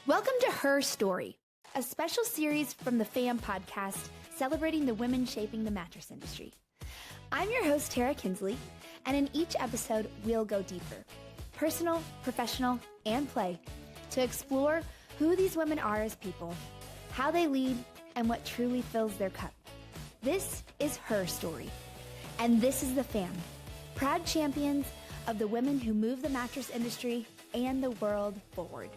Welcome to Her Story, a special series from the FAM podcast celebrating the women shaping the mattress industry. I'm your host, Tara Kinsley, and in each episode, we'll go deeper, personal, professional, and play, to explore who these women are as people, how they lead, and what truly fills their cup. This is Her Story, and this is the FAM, proud champions of the women who move the mattress industry and the world forward.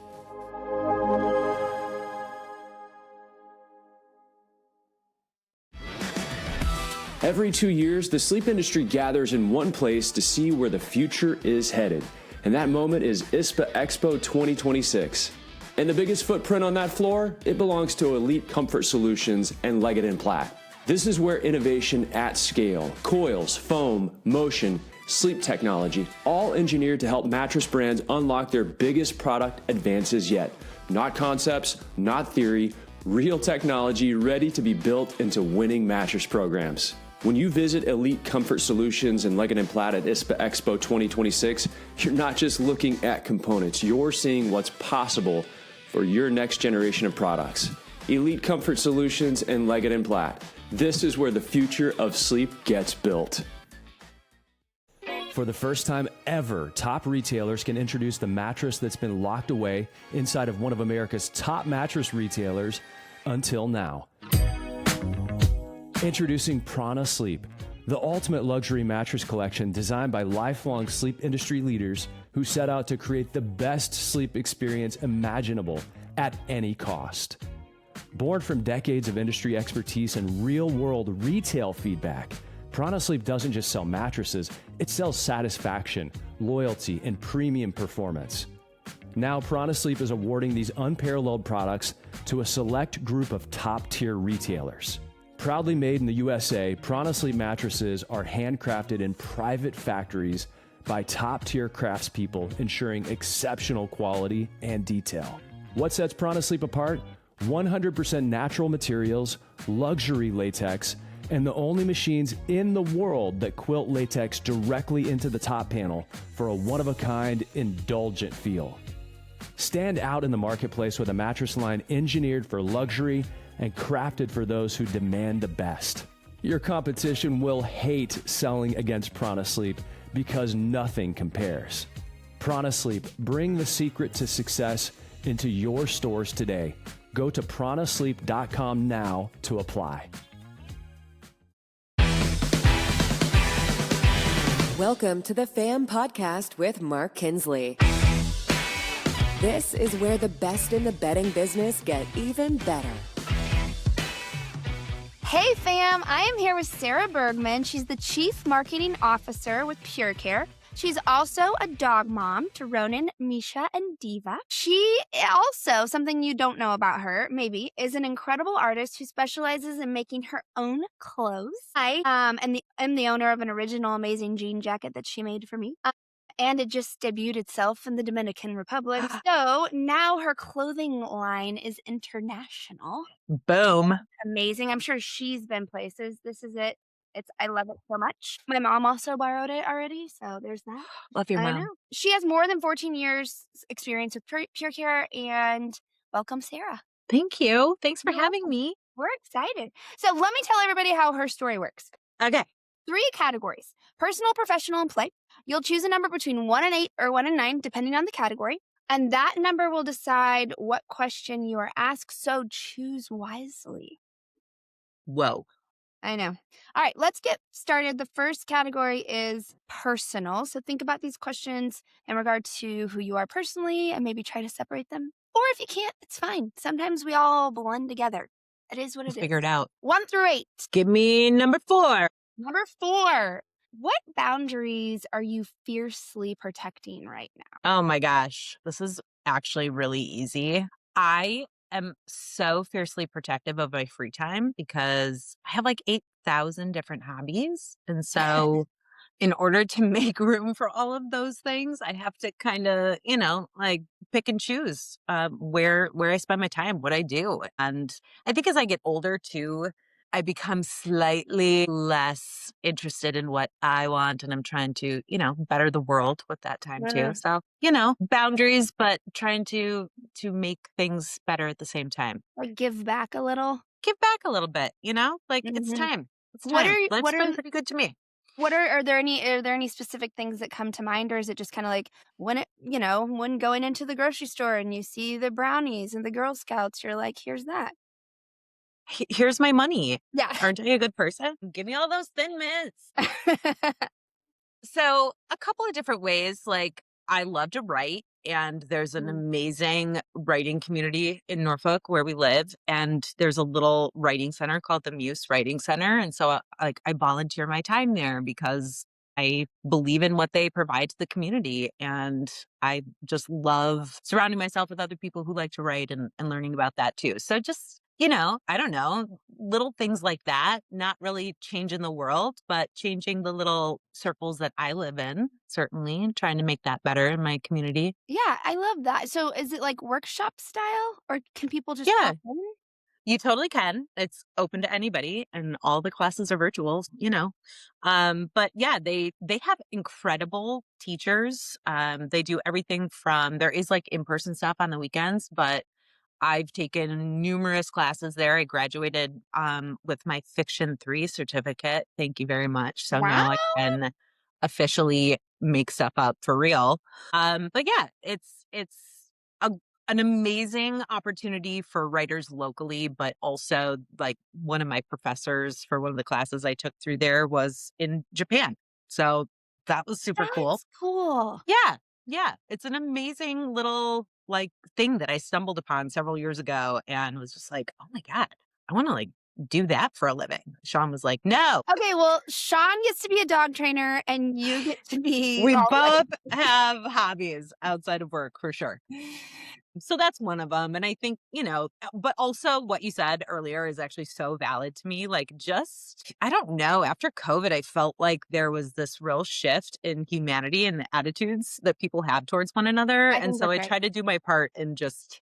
Every 2 years, the sleep industry gathers in one place to see where the future is headed. And that moment is ISPA Expo 2026. And the biggest footprint on that floor, it belongs to Elite Comfort Solutions and Leggett & Platt. This is where innovation at scale, coils, foam, motion, sleep technology, all engineered to help mattress brands unlock their biggest product advances yet. Not concepts, not theory, real technology ready to be built into winning mattress programs. When you visit Elite Comfort Solutions and Leggett & Platt at ISPA Expo 2026, you're not just looking at components, you're seeing what's possible for your next generation of products. Elite Comfort Solutions and Leggett & Platt. This is where the future of sleep gets built. For the first time ever, top retailers can introduce the mattress that's been locked away inside of one of America's top mattress retailers until now. Introducing Prana Sleep, the ultimate luxury mattress collection designed by lifelong sleep industry leaders who set out to create the best sleep experience imaginable at any cost. Born from decades of industry expertise and real-world retail feedback, Prana Sleep doesn't just sell mattresses, it sells satisfaction, loyalty, and premium performance. Now, Prana Sleep is awarding these unparalleled products to a select group of top-tier retailers. Proudly made in the USA, Prana Sleep mattresses are handcrafted in private factories by top-tier craftspeople, ensuring exceptional quality and detail. What sets Prana Sleep apart? 100% natural materials, luxury latex, and the only machines in the world that quilt latex directly into the top panel for a one-of-a-kind, indulgent feel. Stand out in the marketplace with a mattress line engineered for luxury and crafted for those who demand the best. Your competition will hate selling against Prana Sleep because nothing compares. Prana Sleep, bring the secret to success into your stores today. Go to pranasleep.com now to apply. Welcome to the FAM podcast with Mark Kinsley. This is where the best in the bedding business get even better. Hey fam, I am here with Sarah Bergman. She's the Chief Marketing Officer with Pure Care. She's also a dog mom to Ronan, Misha, and Diva. She also, something you don't know about her, maybe, is an incredible artist who specializes in making her own clothes. I am the owner of an original amazing jean jacket that she made for me. And it just debuted itself in the Dominican Republic. So now her clothing line is international. Boom. Amazing. I'm sure she's been places. This is it. I love it so much. My mom also borrowed it already, so there's that. Love your I mom. know. She has more than 14 years experience with Pure Care, and welcome, Sarah. Thank you. Thanks for You're having welcome. me. We're excited. So let me tell everybody how her story works. Okay. 3 categories: personal, professional, and play. You'll choose a number between 1 and 8 or 1 and 9, depending on the category. And that number will decide what question you are asked, so choose wisely. Whoa. I know. All right, let's get started. The first category is personal. So think about these questions in regard to who you are personally and maybe try to separate them. Or if you can't, it's fine. Sometimes we all blend together. It is what it is. Figure it out. 1 through 8. Give me number 4. Number 4. What boundaries are you fiercely protecting right now? Oh my gosh. This is actually really easy. I am so fiercely protective of my free time because I have like 8,000 different hobbies. And so in order to make room for all of those things, I have to kind of, like pick and choose where I spend my time, what I do. And I think as I get older too, I become slightly less interested in what I want, and I'm trying to, better the world with that time too. So, boundaries, but trying to make things better at the same time. Like give back a little. Give back a little bit, like it's Hmm. time. It's What time. are Life's what been are pretty good to me. are there any specific things that come to mind, or is it just kind of like when going into the grocery store and you see the brownies and the Girl Scouts, you're like, here's that. Here's my money. Yeah. Aren't I a good person? Give me all those Thin Mints. So a couple of different ways, like I love to write, and there's an amazing writing community in Norfolk where we live. And there's a little writing center called the Muse Writing Center. And so I volunteer my time there because I believe in what they provide to the community. And I just love surrounding myself with other people who like to write and learning about that too. So just, I don't know, little things like that, not really changing the world, but changing the little circles that I live in, certainly, and trying to make that better in my community. Yeah, I love that. So is it like workshop style, or can people just Yeah, pop in? you totally can. It's open to anybody, and all the classes are virtual. But yeah, they have incredible teachers. They do everything from, there is like in-person stuff on the weekends, but I've taken numerous classes there. I graduated with my Fiction 3 certificate. Thank you very much. So Wow. now I can officially make stuff up for real. But yeah, it's a, an amazing opportunity for writers locally, but also like one of my professors for one of the classes I took through there was in Japan. So that was super cool. That's cool. Yeah. Yeah. It's an amazing little like thing that I stumbled upon several years ago and was just like, oh my God, I want to like do that for a living. Sean was like, no, Okay, well, Sean gets to be a dog trainer and you get to be we all both have hobbies outside of work for sure. So that's one of them. And I think, but also what you said earlier is actually so valid to me. Like, just, I don't know, after COVID, I felt like there was this real shift in humanity and the attitudes that people have towards one another. I And think so that's I right. try to do my part and just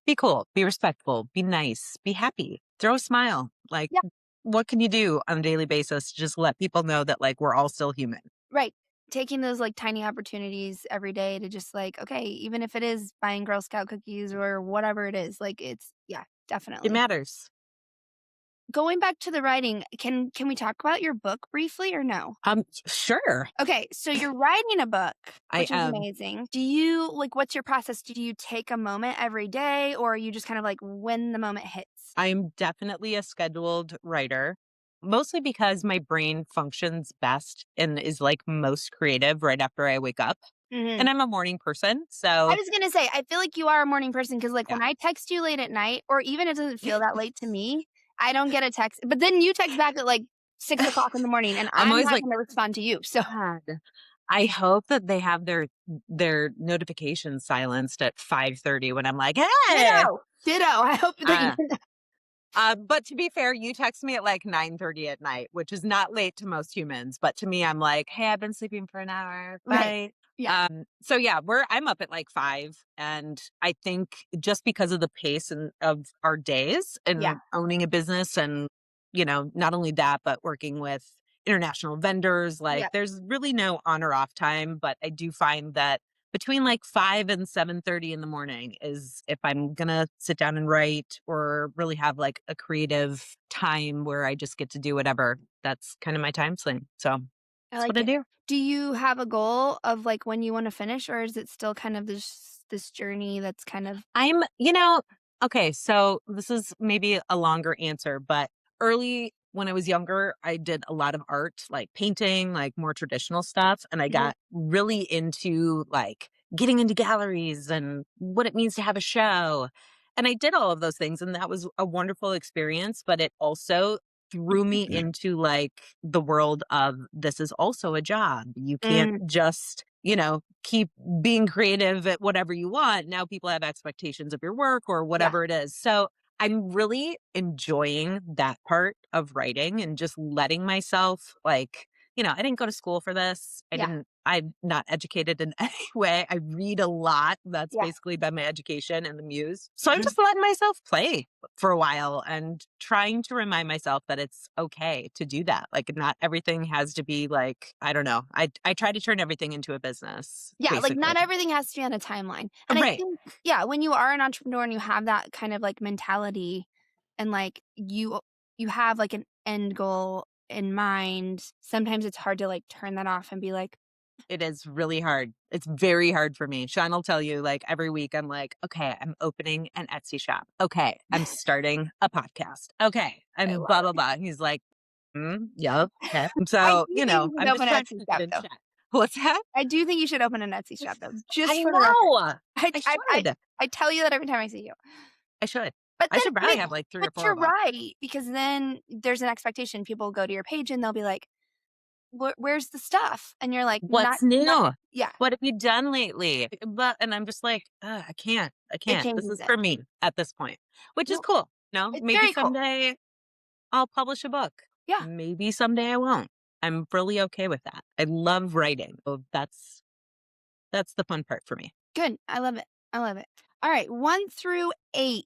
be cool, be respectful, be nice, be happy, throw a smile. Like, Yeah, what can you do on a daily basis to just let people know that like we're all still human? right. Taking those like tiny opportunities every day to just like, okay, even if it is buying Girl Scout cookies or whatever it is, like yeah, It definitely. matters. Going back to the writing, can we talk about your book briefly or no? Sure. Okay, so you're writing a book, I which is am. amazing. Do you like what's your process? Do you take a moment every day, or are you just kind of like when the moment hits? I'm definitely a scheduled writer, mostly because my brain functions best and is like most creative right after I wake up. Mhm. And I'm a morning person. I So, was gonna say, I feel like you are a morning person because, like, yeah. when I text you late at night, or even it doesn't feel that late to me, I don't get a text. But then you text back at like 6 o'clock in the morning, and I'm I'm always not like, gonna respond to you. So, God, I hope that they have their notifications silenced at 5:30 when I'm like, hey. ditto. I hope that Uh, but to be fair, you text me at like 9:30 at night, which is not late to most humans. But to me, I'm like, hey, I've been sleeping for an hour. right. Bye. Yeah. So yeah, I'm up at like 5. And I think just because of the pace of our days Yeah. and owning a business and, not only that, but working with international vendors, like Yeah. there's really no on or off time. But I do find that between like 5 and 7:30 in the morning is if I'm gonna sit down and write or really have like a creative time where I just get to do whatever. That's kind of my time frame. So I that's what like I it. do. Do you have a goal of like when you want to finish, or is it still kind of this journey that's kind of Okay, so this is maybe a longer answer, but early when I was younger, I did a lot of art, like painting, like more traditional stuff. And I Mhm. got really into like getting into galleries and what it means to have a show. And I did all of those things. And that was a wonderful experience, but it also threw me into like the world of this is also a job. You can't Mm, just, keep being creative at whatever you want. Now people have expectations of your work or yeah. whatever it is. So I'm really enjoying that part of writing and just letting myself like I didn't go to school for this. Yeah. I'm not educated in any way. I read a lot. That's Yeah. basically been my education and the muse. So I'm just letting myself play for a while and trying to remind myself that it's okay to do that. Like, not everything has to be like, I don't know. I try to turn everything into a business. Yeah, like Basically. not everything has to be on a timeline. And I Right. think, yeah, when you are an entrepreneur and you have that kind of like mentality and like you have like an end goal in mind, sometimes it's hard to like turn that off and be like, It is really hard. It's very hard for me. Sean will tell you, like, every week I'm like, okay, I'm opening an Etsy shop. Okay, I'm starting a podcast. Okay, I I'm love blah, it. blah, blah. He's like, yep. Okay. I So, do think you should I'm just open an trying to Etsy keep shop it in though. check. What's that? I do think you should open an Etsy shop though, just I for the record. know. I should. I tell you that every time I see you. I should. But I then, should probably have like 3 or but 4 you're of them. right, because then there's an expectation. People go to your page and they'll be like, where's the stuff? And you're like, What's new? Yeah. What have you done lately? And I'm just like, I can't. This changes is it. for me at this point, which is No, cool. No, it's maybe very cool. someday I'll publish a book. Yeah. Maybe someday I won't. I'm really okay with that. I love writing. So that's the fun part for me. Good. I love it. All right. 1 through 8.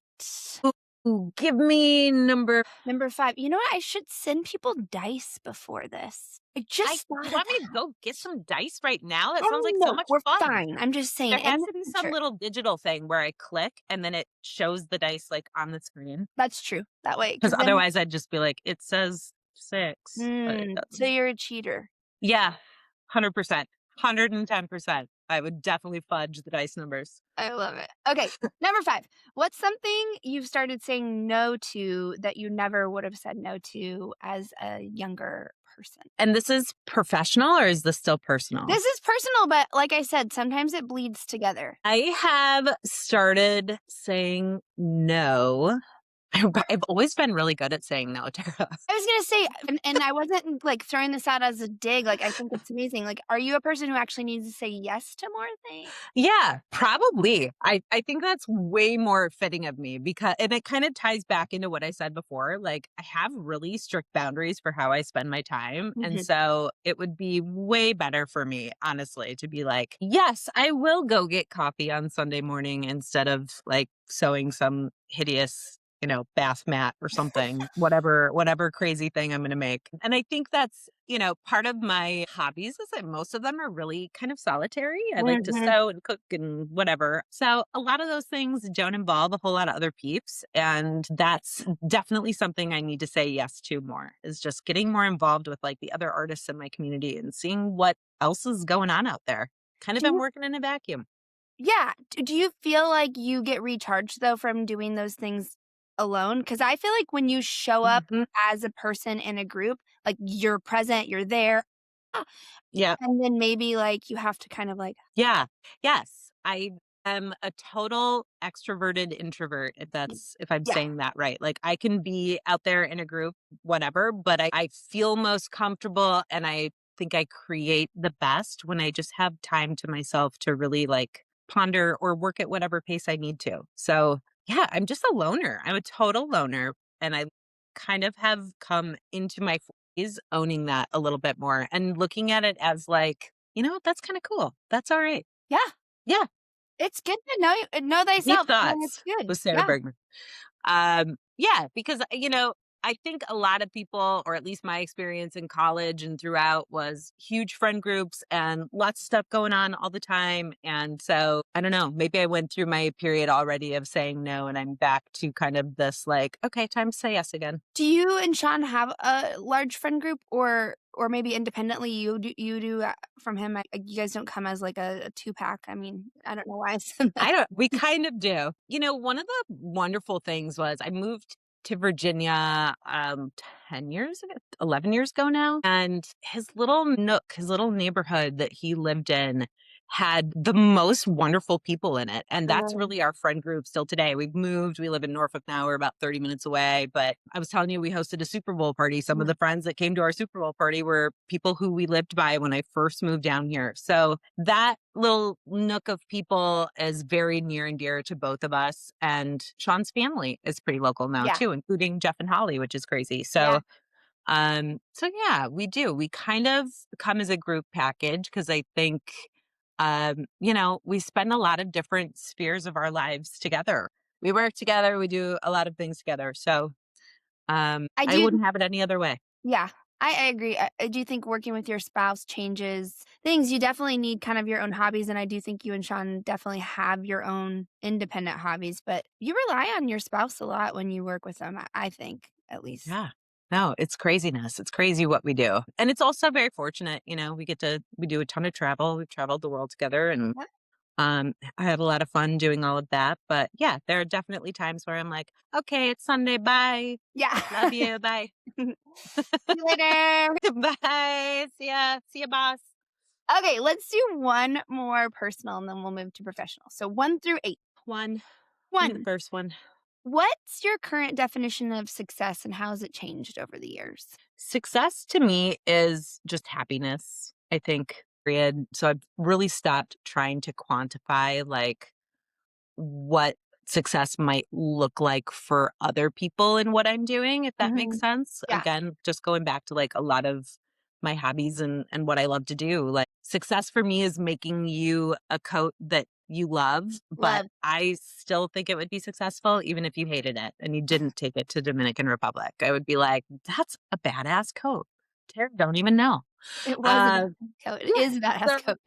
Ooh, give me number 5. You know what? I should send people dice before this. I just You thought want of me to that. go get some dice right now? That Oh, sounds like no, so much we're fun. fine. I'm just saying. There has in to the be some future. little digital thing where I click and then it shows the dice like on the screen. That's true. That way. Because then- otherwise I'd just be like, it says 6. But it so doesn't. you're a cheater. Yeah, 100%. 110%. I would definitely fudge the dice numbers. I love it. Okay. Number 5. What's something you've started saying no to that you never would have said no to as a younger person? And this is professional or is this still personal? This is personal, but like I said, sometimes it bleeds together. I have started saying no. I've always been really good at saying no, Tara. I was going to say, and I wasn't like throwing this out as a dig. Like, I think it's amazing. Like, are you a person who actually needs to say yes to more things? Yeah, probably. I think that's way more fitting of me and it kind of ties back into what I said before. Like, I have really strict boundaries for how I spend my time. And so it would be way better for me, honestly, to be like, yes, I will go get coffee on Sunday morning instead of like sewing some hideous bath mat or something, whatever crazy thing I'm going to make. And I think that's, part of my hobbies is that most of them are really kind of solitary. I like to sew and cook and whatever. So a lot of those things don't involve a whole lot of other peeps. And that's definitely something I need to say yes to more, is just getting more involved with like the other artists in my community and seeing what else is going on out there. Kind of been working in a vacuum. Yeah. Do you feel like you get recharged though from doing those things alone? Because I feel like when you show up as a person in a group, like you're present, you're there. Yeah. And then maybe like you have to kind of like. Yeah. Yes. I am a total extroverted introvert, if I'm saying that right. Like I can be out there in a group, whatever, but I feel most comfortable and I think I create the best when I just have time to myself to really like ponder or work at whatever pace I need to. So yeah, I'm just a loner. I'm a total loner. And I kind of have come into my 40s owning that a little bit more and looking at it as like, that's kind of cool. That's all right. Yeah. Yeah. It's good to know thyself. Deep thoughts it's good. with Sarah Bergman. Yeah, because, I think a lot of people, or at least my experience in college and throughout, was huge friend groups and lots of stuff going on all the time. And so, I don't know, maybe I went through my period already of saying no and I'm back to kind of this like, okay, time to say yes again. Do you and Sean have a large friend group or maybe independently you do from him? You guys don't come as like a 2-pack. I mean, I don't know why I said that. We kind of do. One of the wonderful things was I moved to Virginia 10 years ago, 11 years ago now. And his little nook, his little neighborhood that he lived in had the most wonderful people in it. And that's really our friend group still today. We've moved. We live in Norfolk now. We're about 30 minutes away. But I was telling you, we hosted a Super Bowl party. Some of the friends that came to our Super Bowl party were people who we lived by when I first moved down here. So that little nook of people is very near and dear to both of us. And Sean's family is pretty local now too, including Jeff and Holly, which is crazy. So So yeah, we do. We kind of come as a group package because I think, we spend a lot of different spheres of our lives together. We work together. We do a lot of things together. So I I do. wouldn't have it any other way. Yeah, I agree. I do think working with your spouse changes things. You definitely need kind of your own hobbies, and I do think you and Sean definitely have your own independent hobbies, but you rely on your spouse a lot when you work with them, I think, at least. Yeah. No, it's craziness. It's crazy what we do. And it's also very fortunate, we do a ton of travel. We've traveled the world together and Yep. I have a lot of fun doing all of that. But yeah, there are definitely times where I'm like, okay, it's Sunday. Bye. Yeah. Love you. Bye. See you later. Bye. See ya. See ya, boss. Okay, let's do one more personal, and then we'll move to professional. So 1 through 8. One. Give me the 1, first one. what's your current definition of success, and how has it changed over the years? Success to me is just happiness, I think, period. So I've really stopped trying to quantify like what success might look like for other people in what I'm doing, if that makes Mhm. sense. Yeah. Again, just going back to like a lot of my hobbies and what I love to do. Like success for me is making you a coat that you love, but Love. I still think it would be successful even if you hated it and you didn't take it to Dominican Republic. I would be like, that's a badass coat. Tara don't even know. It was a Uh, badass coat. It yeah. is a badass So coat.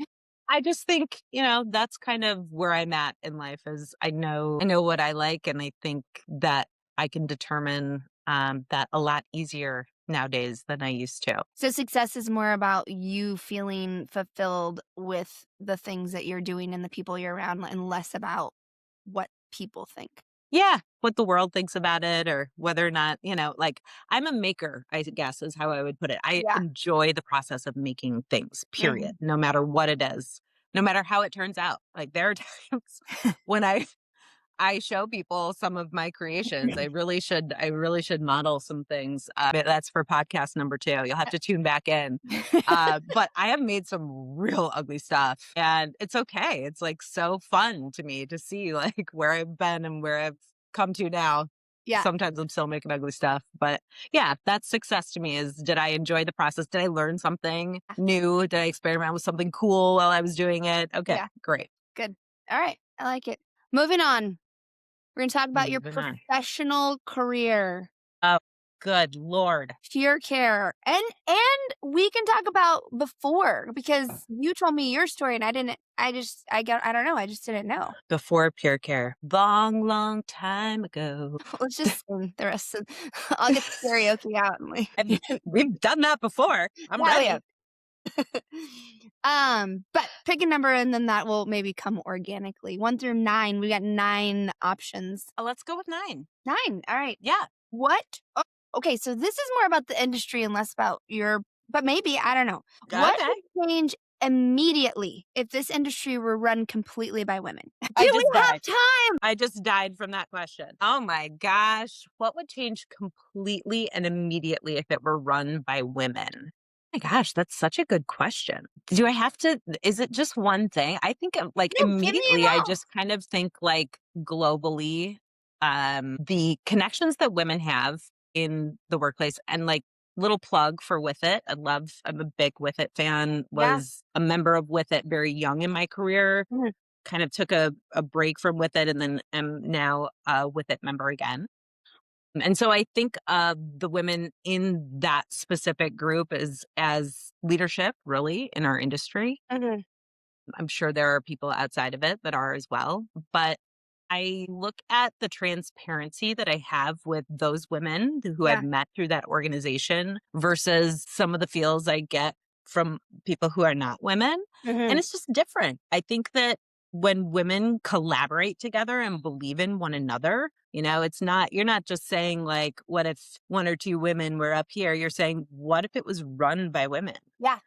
I just think, that's kind of where I'm at in life is I know what I like and I think that I can determine that a lot easier nowadays than I used to. So success is more about you feeling fulfilled with the things that you're doing and the people you're around, and less about what people think. Yeah, what the world thinks about it or whether or not, like I'm a maker, I guess is how I would put it. I Yeah. enjoy the process of making things, period, Mhm. no matter what it is, no matter how it turns out. Like there are times when I show people some of my creations. I really should model some things. But that's for podcast number 2. You'll have to tune back in. But I have made some real ugly stuff and it's okay. It's like so fun to me to see like where I've been and where I've come to now. Yeah. Sometimes I'm still making ugly stuff, but yeah, that's success to me is did I enjoy the process? Did I learn something new? Did I experiment with something cool while I was doing it? Okay, Yeah. great. Good. All right. I like it. Moving on. We're going to talk about your Moving on. professional career, Oh, good Lord. pure care. And we can talk about before, because you told me your story and I don't know. I just didn't know. Before Pure Care. Long, long time ago. Let's just sing the rest of I'll get the karaoke out and We've done that before. I'm Yeah, we ready. have. But pick a number and then that will maybe come organically. 1 through 9. We got 9 options. Let's go with 9. 9. All right. Yeah. What? Oh, okay, so this is more about the industry and less about but maybe, I don't know. What Okay. would change immediately if this industry were run completely by women? I Do just we have died. time? I just died from that question. Oh my gosh. What would change completely and immediately if it were run by women? My gosh, that's such a good question. Do I have to, is it just one thing? I think like No, give me immediately, it I all. just kind of think like globally, the connections that women have in the workplace and like little plug for With It. I'm a big With It fan, Yeah. was a member of With It very young in my career, Mhm. kind of took a break from With It and then am now a With It member again. And so I think of the women in that specific group as leadership, really, in our industry. Mhm. I'm sure there are people outside of it that are as well. But I look at the transparency that I have with those women who Yeah. I've met through that organization versus some of the feels I get from people who are not women. Mhm. And it's just different. I think that when women collaborate together and believe in one another, you're not just saying like, what if 1 or 2 women were up here? You're saying, what if it was run by women? Yeah.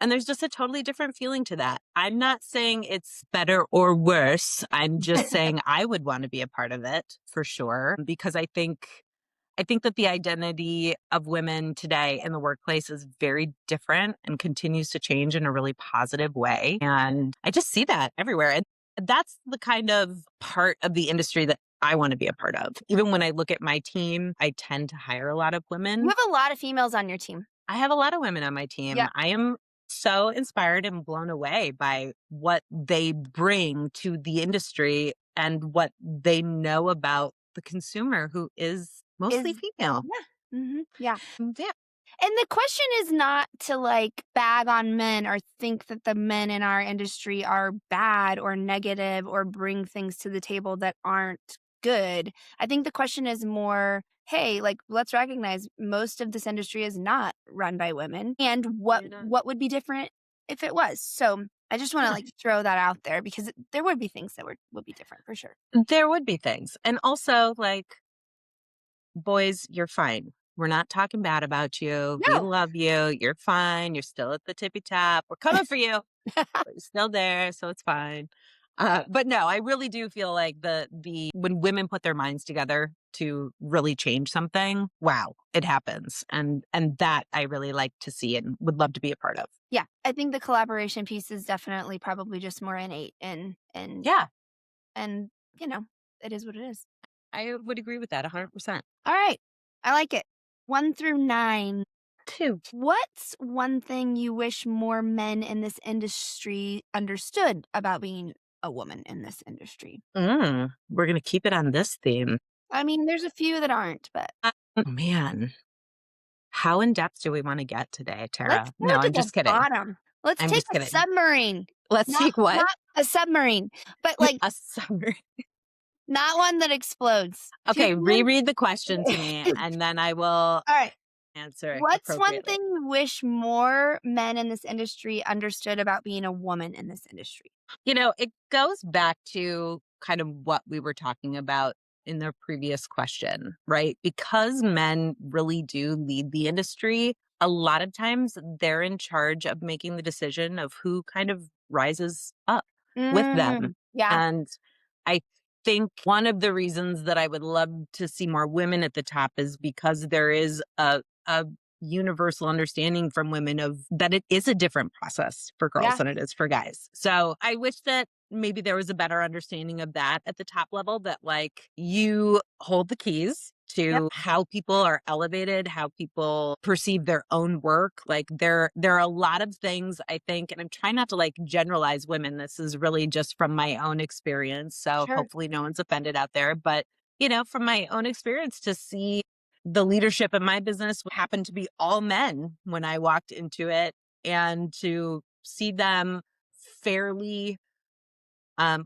And there's just a totally different feeling to that. I'm not saying it's better or worse. I'm just saying I would want to be a part of it for sure, because I think that the identity of women today in the workplace is very different and continues to change in a really positive way. And I just see that everywhere. And that's the kind of part of the industry that I want to be a part of. Even when I look at my team, I tend to hire a lot of women. You have a lot of females on your team. I have a lot of women on my team. Yeah. I am so inspired and blown away by what they bring to the industry and what they know about the consumer, who is mostly female. Yeah. Mm-hmm. Yeah. Yeah. And the question is not to like bag on men or think that the men in our industry are bad or negative or bring things to the table that aren't good. I think the question is more, hey, like let's recognize most of this industry is not run by women, and what would be different if it was. So I just want to like throw that out there because there would be things that would be different for sure. There would be things. And also, like, boys, you're fine. We're not talking bad about you. We No. love you. You're fine. You're still at the tippy top. We're coming for you. But you're still there, so it's fine. But no, I really do feel like the when women put their minds together to really change something, wow, it happens. And that I really like to see and would love to be a part of. Yeah, I think the collaboration piece is definitely probably just more innate and Yeah, and you know, it is what it is. I would agree with that 100%. All right. I like it. 1 through 9. 2. What's one thing you wish more men in this industry understood about being a woman in this industry? We're going to keep it on this theme. I mean, there's a few that aren't, but Man, how in depth do we want to get today, Tara? let's go No, to I'm just the kidding. bottom. Let's I'm take just a kidding. submarine. Let's take what? Not a submarine, but like A summer. not one that explodes. Okay, Choose one. reread the question to me, and then I will All right. answer it What's one appropriately. thing you wish more men in this industry understood about being a woman in this industry? You know, it goes back to kind of what we were talking about in the previous question, right? Because men really do lead the industry, a lot of times they're in charge of making the decision of who kind of rises up with them. Yeah. And I think one of the reasons that I would love to see more women at the top is because there is a universal understanding from women of that it is a different process for girls Yeah. than it is for guys. So I wish that maybe there was a better understanding of that at the top level, that like you hold the keys to how people are elevated, how people perceive their own work. Like there are a lot of things, I think, and I'm trying not to like generalize women. This is really just from my own experience. So Sure. hopefully no one's offended out there. But, you know, from my own experience, to see the leadership in my business happened to be all men when I walked into it, and to see them fairly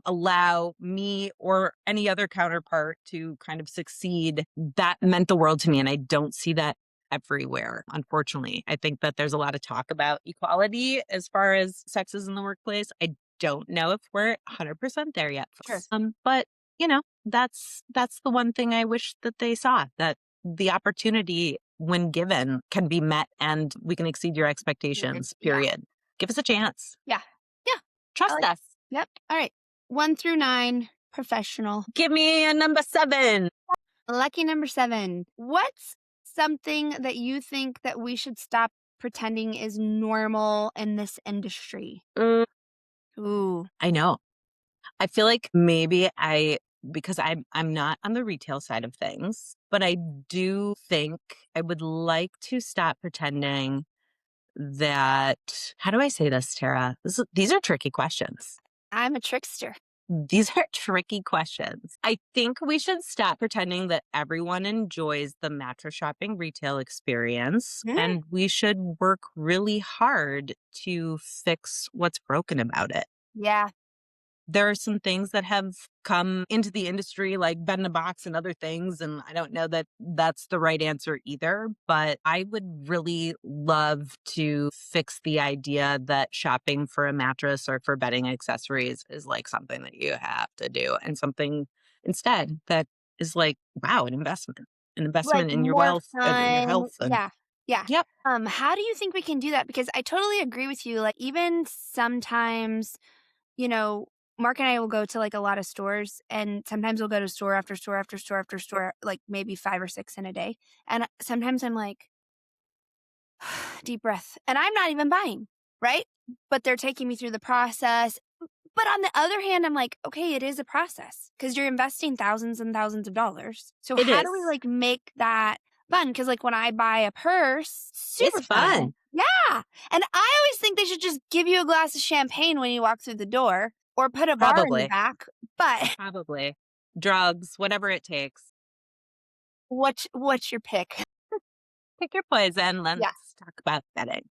allow me or any other counterpart to kind of succeed, that meant the world to me. And I don't see that everywhere, unfortunately. I think that there's a lot of talk about equality as far as sexes in the workplace. I don't know if we're 100% there yet. Sure. But, you know, that's the one thing I wish that they saw, that the opportunity when given can be met and we can exceed your expectations, period. Give us a chance. Yeah. Trust us. Yep. All right. 1 through 9, professional. Give me a number 7. Lucky number 7. What's something that you think that we should stop pretending is normal in this industry? Ooh. I know. I feel like maybe because I'm not on the retail side of things, but I do think I would like to stop pretending that, how do I say this, Tara? These are tricky questions. I'm a trickster. These are tricky questions. I think we should stop pretending that everyone enjoys the mattress shopping retail experience, and we should work really hard to fix what's broken about it. Yeah. There are some things that have come into the industry, like bed in a box and other things, and I don't know that that's the right answer either, but I would really love to fix the idea that shopping for a mattress or for bedding accessories is like something that you have to do, and something instead that is like, wow, an investment Like in your more wealth and in your fun. health. And Yeah. Yep. How do you think we can do that? Because I totally agree with you. Like even sometimes, you know, Mark and I will go to like a lot of stores, and sometimes we'll go to store after store after store after store, like maybe 5 or 6 in a day. And sometimes I'm like, deep breath, and I'm not even buying, right? But they're taking me through the process. But on the other hand, I'm like, okay, it is a process because you're investing thousands and thousands of dollars. So It how do we is. like make that fun? Because like when I buy a purse, super It's fun. Yeah. And I always think they should just give you a glass of champagne when you walk through the door or put a bar in the Probably. back. But Probably. Drugs, whatever it takes. what's your pick? Pick your poison. Yeah. Let's talk about bedding.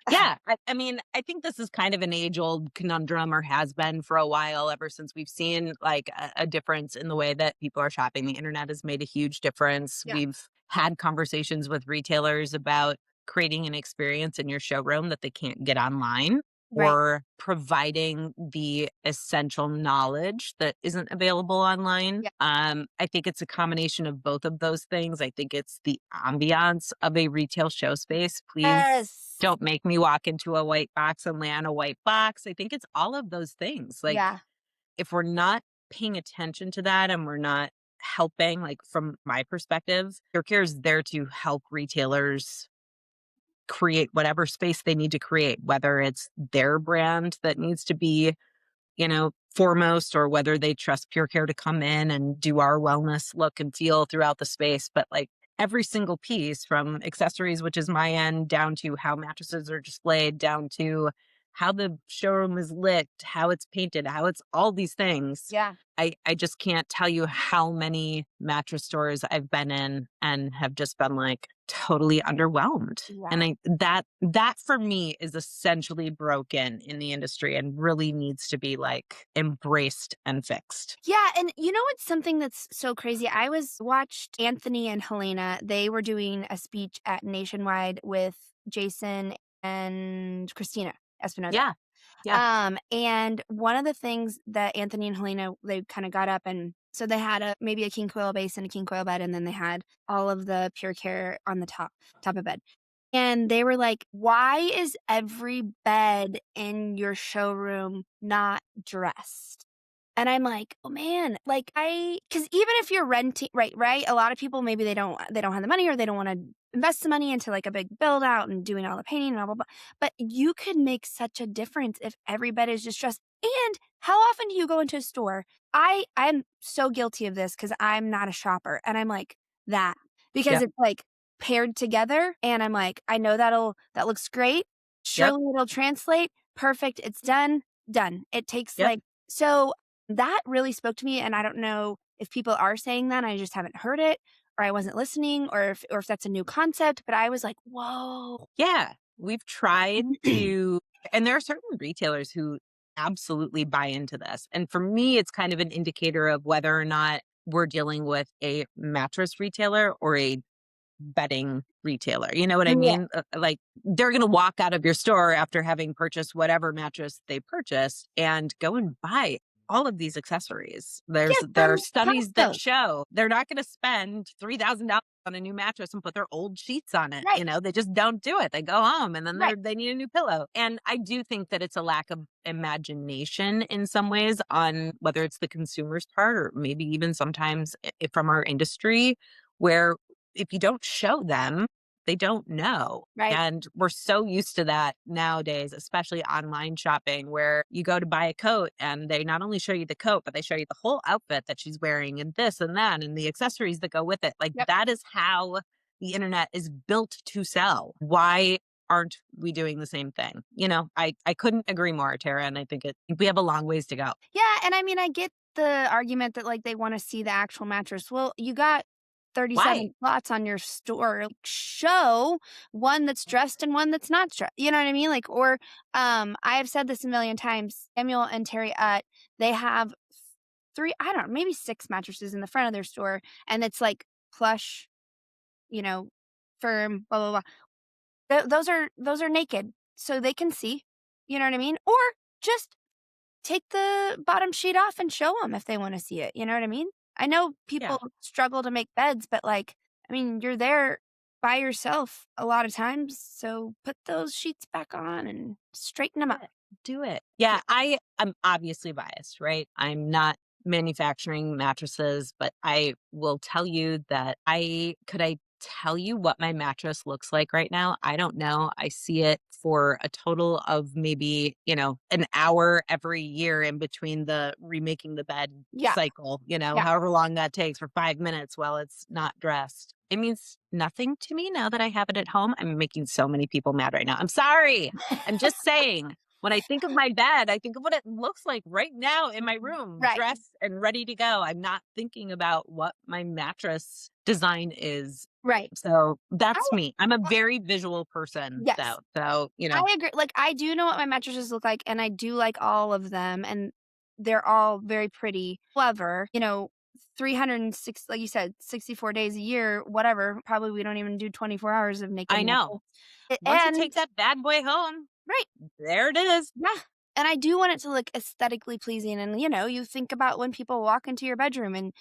Yeah. I mean, I think this is kind of an age old conundrum, or has been for a while, ever since we've seen like a difference in the way that people are shopping. The internet has made a huge difference. Yeah. We've had conversations with retailers about creating an experience in your showroom that they can't get online, Right. or providing the essential knowledge that isn't available online. Yeah. I think it's a combination of both of those things. I think it's the ambiance of a retail show space. Please Yes. don't make me walk into a white box and land a white box. I think it's all of those things. Like, Yeah. if we're not paying attention to that and we're not helping, like from my perspective, Pure Care is there to help retailers create whatever space they need to create, whether it's their brand that needs to be, foremost, or whether they trust Pure Care to come in and do our wellness look and feel throughout the space. But like every single piece, from accessories, which is my end, down to how mattresses are displayed, down to how the showroom is lit, how it's painted, how it's all these things. Yeah. I just can't tell you how many mattress stores I've been in and have just been like totally underwhelmed. Yeah. And that for me is essentially broken in the industry and really needs to be like embraced and fixed. Yeah, and you know what's something that's so crazy? I watched Anthony and Helena. They were doing a speech at Nationwide with Jason and Christina Espinosa. Yeah. Yeah. And one of the things that Anthony and Helena, they kind of got up, and so they had maybe a king coil base and a king coil bed, and then they had all of the Pure Care on the top of bed. And they were like, why is every bed in your showroom not dressed? And I'm like, oh man, like because even if you're renting, right, a lot of people, maybe they don't have the money, or they don't want to invest the money into like a big build out and doing all the painting and blah, blah, blah. But you could make such a difference if every bed is just dressed. And how often do you go into a store? I'm so guilty of this because I'm not a shopper, and I'm like that because Yep. it's like paired together, and I'm like, I know that looks great. Surely it'll translate. Perfect. It's done. It takes Yep. so that really spoke to me, and I don't know if people are saying that, I just haven't heard it, or I wasn't listening, or if that's a new concept, but I was like, whoa. Yeah. We've tried to, and there are certain retailers who absolutely buy into this. And for me, it's kind of an indicator of whether or not we're dealing with a mattress retailer or a bedding retailer. You know what I Yeah. mean? Like, they're going to walk out of your store after having purchased whatever mattress they purchased and go and buy all of these accessories. There are studies that show they're not going to spend $3,000 on a new mattress and put their old sheets on it. Right. They just don't do it. They go home and then Right. they need a new pillow. And I do think that it's a lack of imagination in some ways, on whether it's the consumer's part or maybe even sometimes from our industry, where if you don't show them, they don't know. Right. And we're so used to that nowadays, especially online shopping, where you go to buy a coat and they not only show you the coat, but they show you the whole outfit that she's wearing and this and that and the accessories that go with it. Like, Yep. that is how the internet is built to sell. Why aren't we doing the same thing? I couldn't agree more, Tara. And I think we have a long ways to go. Yeah, and I mean, I get the argument that like they want to see the actual mattress. Well, you got 37 slots on your store. Show one that's dressed and one that's not dressed. You know what I mean? Like, or I have said this a million times. Samuel and Terry, they have 3, I don't know, maybe 6 mattresses in the front of their store, and it's like plush, firm, blah blah blah. Those are naked, so they can see. You know what I mean? Or just take the bottom sheet off and show them if they want to see it. You know what I mean? I know people struggle to make beds, but like, I mean, you're there by yourself a lot of times. So put those sheets back on and straighten them up. Do it. Yeah, I'm obviously biased, right? I'm not manufacturing mattresses, but I will tell you that I tell you what my mattress looks like right now. I don't know. I see it for a total of maybe, an hour every year in between the remaking the bed Yeah. cycle, Yeah. however long that takes for 5 minutes while it's not dressed. It means nothing to me now that I have it at home. I'm making so many people mad right now. I'm sorry. I'm just saying. When I think of my bed, I think of what it looks like right now in my room, Right. dressed and ready to go. I'm not thinking about what my mattress design is. Right. So that's me. I'm a very visual person, Yes. though. So, I agree. Like, I do know what my mattresses look like, and I do like all of them, and they're all very pretty. However, 306, like you said, 64 days a year, whatever. Probably we don't even do 24 hours of naked. I know. mattress. Once And you take that bad boy home, right. there it is. Yeah. And I do want it to look aesthetically pleasing. And, you think about when people walk into your bedroom, and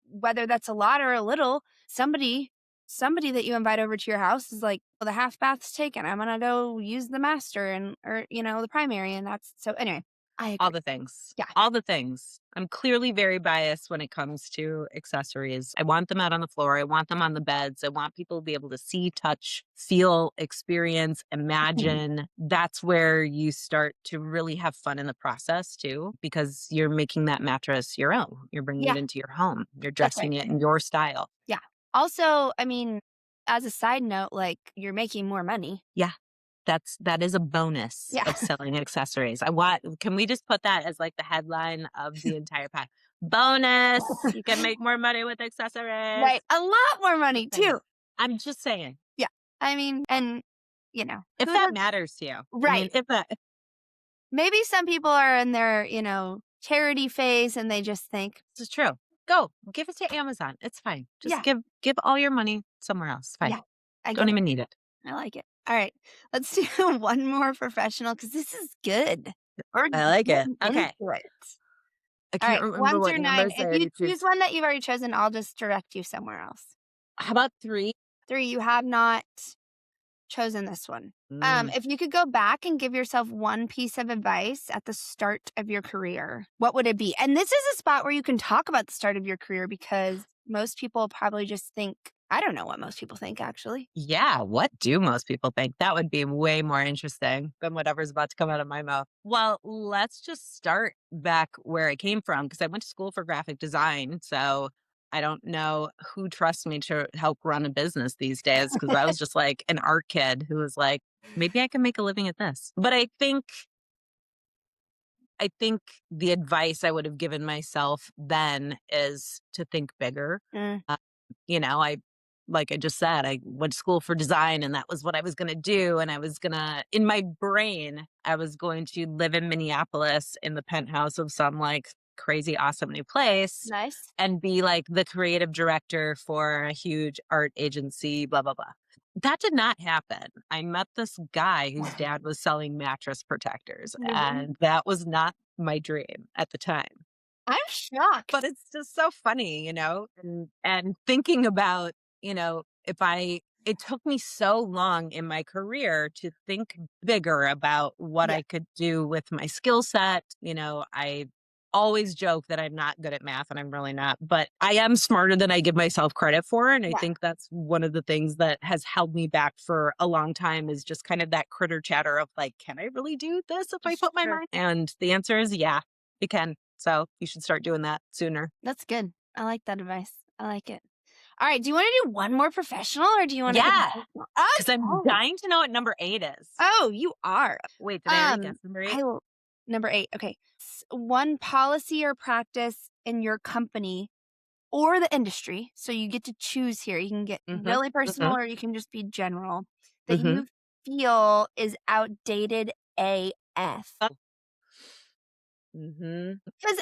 whether that's a lot or a little, somebody that you invite over to your house is like, well, the half bath's taken. I'm going to go use the master or the primary. And that's so anyway, I agree. All the things. Yeah. All the things. I'm clearly very biased when it comes to accessories. I want them out on the floor. I want them on the beds. I want people to be able to see, touch, feel, experience, imagine. That's where you start to really have fun in the process too, because you're making that mattress your own. You're bringing it into your home. You're dressing it in your style. Yeah. Also, I mean, as a side note, like, you're making more money. Yeah. That is a bonus of selling accessories. Can we just put that as like the headline of the entire pack? Bonus. You can make more money with accessories. Right. A lot more money too. I'm just saying. Yeah. I mean, and if that matters to you. Right. I mean, if that maybe some people are in their, charity phase and they just think this is true. Go give it to Amazon. It's fine. Just give all your money somewhere else. Fine. Yeah. I don't even need it. I like it. All right. Let's do one more professional because this is good. I like it. Okay. I can't remember one what through numbers 9. If you choose one that you've already chosen, I'll just direct you somewhere else. How about 3? 3, you have not chosen this one. If you could go back and give yourself one piece of advice at the start of your career, what would it be? And this is a spot where you can talk about the start of your career because most people probably just think, I don't know what most people think, actually. Yeah. What do most people think? That would be way more interesting than whatever's about to come out of my mouth. Well, let's just start back where I came from because I went to school for graphic design. So I don't know who trusts me to help run a business these days because I was just like an art kid who was like, maybe I can make a living at this. But I think the advice I would have given myself then is to think bigger. Like I just said, I went to school for design and that was what I was going to do. And in my brain, I was going to live in Minneapolis in the penthouse of some like crazy, awesome new place. Nice. And be like the creative director for a huge art agency, blah, blah, blah. That did not happen. I met this guy whose dad was selling mattress protectors. And that was not my dream at the time. I'm shocked. But it's just so funny, and thinking about, it took me so long in my career to think bigger about what I could do with my skill set. I always joke that I'm not good at math and I'm really not, but I am smarter than I give myself credit for. And I think that's one of the things that has held me back for a long time is just kind of that critter chatter of like, can I really do this if I put my mind? And the answer is yeah, you can. So you should start doing that sooner. That's good. I like that advice. I like it. All right. Do you want to do one more professional or do you want to? Yeah. Because I'm dying to know what number 8 is. Oh, you are. Wait, did I already guess number 8? Number 8. Okay. One policy or practice in your company or the industry. So you get to choose here. You can get really personal or you can just be general that you feel is outdated AF. Because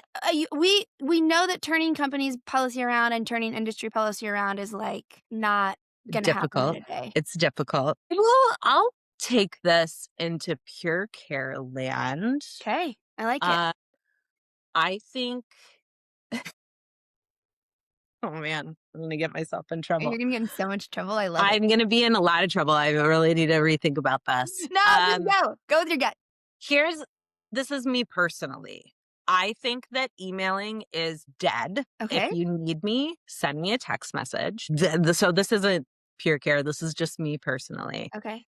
we know that turning companies policy around and turning industry policy around is like not going to happen in a day. It's difficult. Well, I'll take this into pure care land. Okay, I like it. I think. Oh man, I'm going to get myself in trouble. You're going to get in so much trouble. I love it. I'm going to be in a lot of trouble. I really need to rethink about this. No, just go. Go with your gut. This is me personally. I think that emailing is dead. Okay. If you need me, send me a text message. So this isn't Pure Care. This is just me personally. Okay.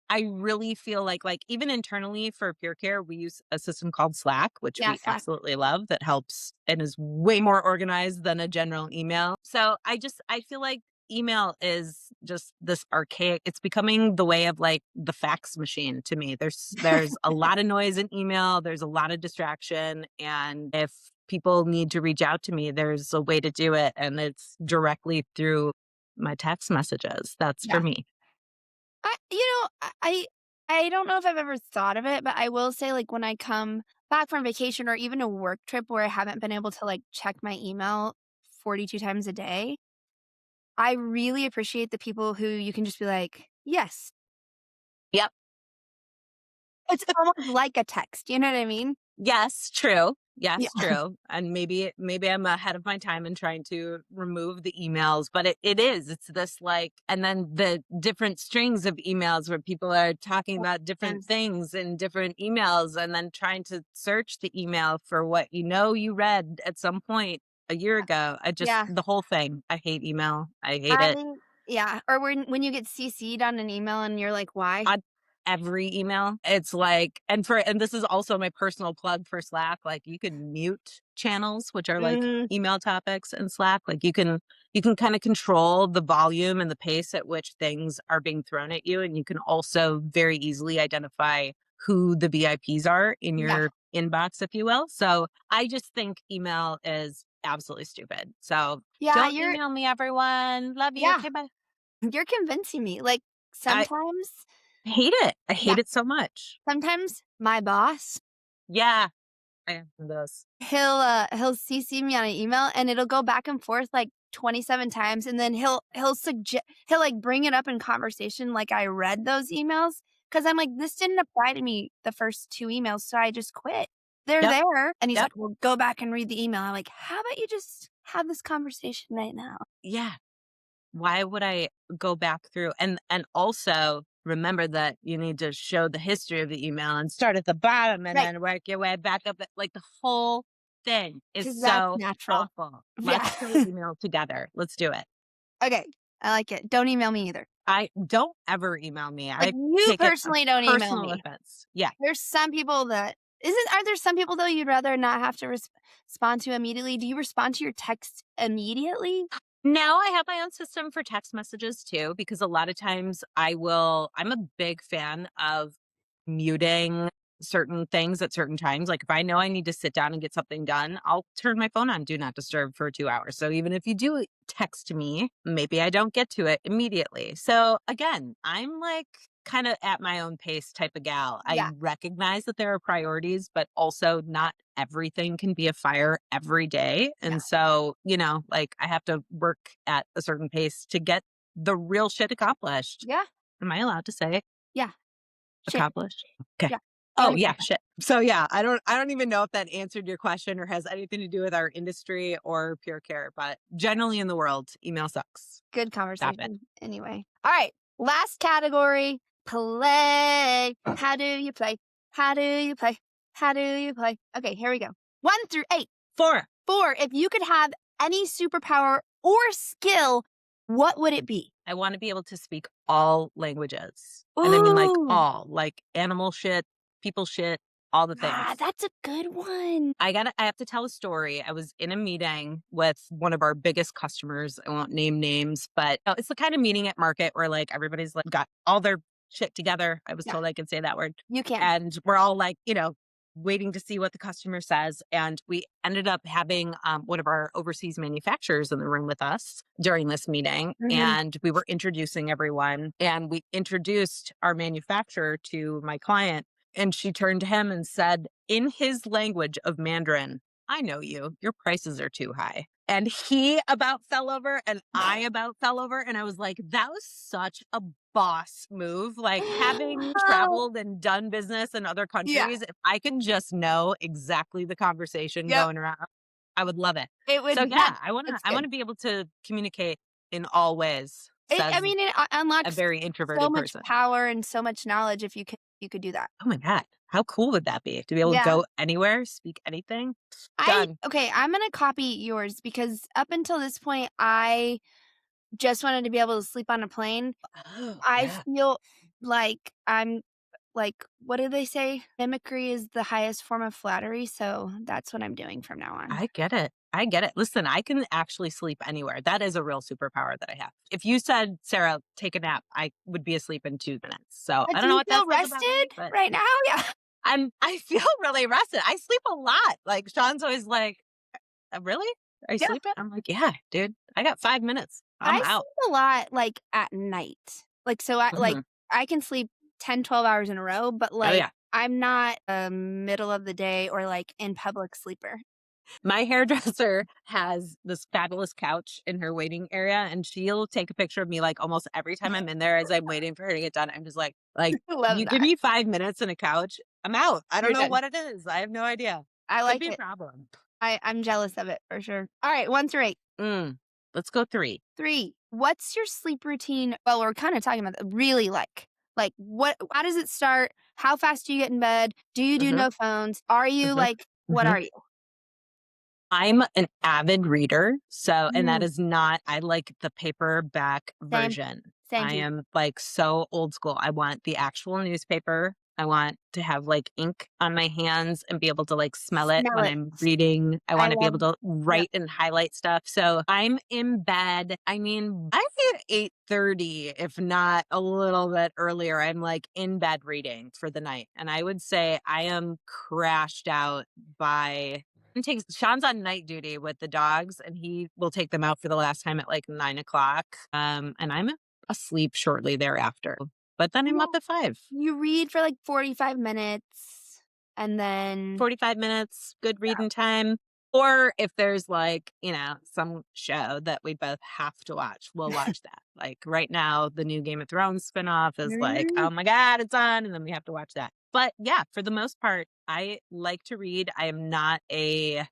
I really feel like even internally for Pure Care, we use a system called Slack, which Yeah, we Slack. absolutely love, that helps and is way more organized than a general email. So I feel like email is just this archaic, it's becoming the way of like the fax machine to me. There's a lot of noise in email, there's a lot of distraction. And if people need to reach out to me, there's a way to do it. And it's directly through my text messages. That's for Yeah. me. I don't know if I've ever thought of it, but I will say, like, when I come back from vacation or even a work trip where I haven't been able to, like, check my email 42 times a day, I really appreciate the people who you can just be like, "Yes." Yep. It's almost like a text, you know what I mean? Yes, true. Yeah. Yes, true. And maybe I'm ahead of my time in trying to remove the emails, but it's this like, and then the different strings of emails where people are talking about different And things in different emails, and then trying to search the email for what you read at some point a year ago. yeah. The whole thing. I hate email. I hate it. I yeah, or when you get CC'd on an email and you're like, "Why?" On every email. It's like, and this is also my personal plug for Slack. Like, you can mute channels, which are like Mhm. email topics in Slack. Like, you can kind of control the volume and the pace at which things are being thrown at you. And you can also very easily identify who the VIPs are in Yeah. your inbox, if you will. So I just think email is absolutely stupid. So Yeah, don't email me, everyone. Love you. yeah, Okay, bye. you're convincing me. Like, I sometimes hate it. I yeah, hate it so much. sometimes my boss, Yeah. I have those. he'll CC me on an email and it'll go back and forth like 27 times, and then he'll like bring it up in conversation like I read those emails because 'cause I'm like, "This didn't apply to me the first 2 emails, so I just quit. They're Yep, there." And he's yep. like, "Well, go back and read the email." I'm like, "How about you just have this conversation right now?" Yeah. Why would I go back through, and also remember that you need to show the history of the email and start at the bottom and Right. then work your way back up. Like, the whole thing is 'Cause that's so natural. awful. Yeah. Let's do email together. Let's do it. Okay, I like it. Don't email me either. I don't ever email me. Like, I you take it a personally don't email personal me. offense. Yeah. There's some people that isn't are there some people, though, you'd rather not have to respond to immediately? Do you respond to your text immediately? No, I have my own system for text messages too, because a lot of times I'm a big fan of muting certain things at certain times. Like, if I know I need to sit down and get something done, I'll turn my phone on do not disturb for 2 hours. So even if you do text me, maybe I don't get to it immediately. So again, I'm like kind of at my own pace type of gal. I Yeah, recognize that there are priorities, but also not everything can be a fire every day. yeah, And so, like, I have to work at a certain pace to get the real shit accomplished. yeah, Am I allowed to say yeah. Shit, accomplished? Okay. yeah. Oh, Don't yeah, email. shit. So yeah, I don't even know if that answered your question or has anything to do with our industry or Pure Care, but generally in the world, email sucks. Good Stop it. conversation. Anyway. All right, last category, play. How do you play? How do you play? How do you play? Okay, here we go. 1 through 8. 4. 4, if you could have any superpower or skill, what would it be? I want to be able to speak all languages. And I mean, like, Ooh. all, like animal shit, people shit, all the Ah, things. that's a good one. I have to tell a story. I was in a meeting with one of our biggest customers. I won't name names, but it's the kind of meeting at market where like everybody's like got all their shit together. I was Yeah, told I could say that word. you can. And we're all like, waiting to see what the customer says. And we ended up having one of our overseas manufacturers in the room with us during this meeting. Mhm. And we were introducing everyone. And we introduced our manufacturer to my client. And she turned to him and said, in his language of Mandarin, "I know you. Your prices are too high." And he about fell over and I about fell over. And I was like, that was such a boss move. Like, having Oh, traveled and done business in other yeah. countries, if I can just know exactly the conversation Yep. going around, I would love it. It would So that yeah, that's I good. wanna be able to communicate in all ways, I says mean, it a unlocks very so introverted much person. power and so much knowledge if you could do that. Oh my God. How cool would that be to be able to Yeah. go anywhere, speak anything? Done. Okay, I'm gonna copy yours because up until this point, I just wanted to be able to sleep on a plane. Oh, I yeah. feel like I'm like, what do they say? Mimicry is the highest form of flattery. So that's what I'm doing from now on. I get it. I get it. Listen, I can actually sleep anywhere. That is a real superpower that I have. If you said, Sarah, take a nap, I would be asleep in 2 minutes. So I Do don't know you what that feel says about me, rested but right now? Yeah. I feel really rested. I sleep a lot. Like Sean's always like, really? Are you Yeah. sleeping? I'm like, yeah, dude. I got 5 minutes. I'm I out. sleep a lot like at night. Like, so Mhm. I can sleep 10, 12 hours in a row, but Oh like yeah. I'm not a middle of the day or like in public sleeper. My hairdresser has this fabulous couch in her waiting area, and she'll take a picture of me like almost every time I'm in there as I'm waiting for her to get done. I'm just like, I love you give that. me 5 minutes in a couch, I'm out. I don't You're know done. what it is. I have no idea. I Could like be a it. problem. I'm jealous of it for sure. All right, 1 through 8. Let's go 3. 3. What's your sleep routine? Well, we're kind of talking about that. Really like. Like what? How does it start? How fast do you get in bed? Do you do hmm no phones? Are you hmm like? What hmm are you? I'm an avid reader. So, and that Mm, is not, I like the paperback same. version. Same I here. am like so old school. I want the actual newspaper. I want to have like ink on my hands and be able to like smell it Smell when it. I'm reading. I I want to be love. able to Yep. write and highlight stuff. So I'm in bed. I mean, I think 8:30, if not a little bit earlier, I'm like in bed reading for the night. And I would say I am crashed out by Sean's on night duty with the dogs, and he will take them out for the last time at like 9 o'clock. And I'm asleep shortly thereafter. But then I'm up Yeah. at 5. You read for like 45 minutes and then 45 minutes, good reading time. Or if there's like, some show that we both have to watch, we'll watch that. Like right now, the new Game of Thrones spinoff is like, Mm, oh my God, it's on. And then we have to watch that. But yeah, for the most part, I like to read. I am not a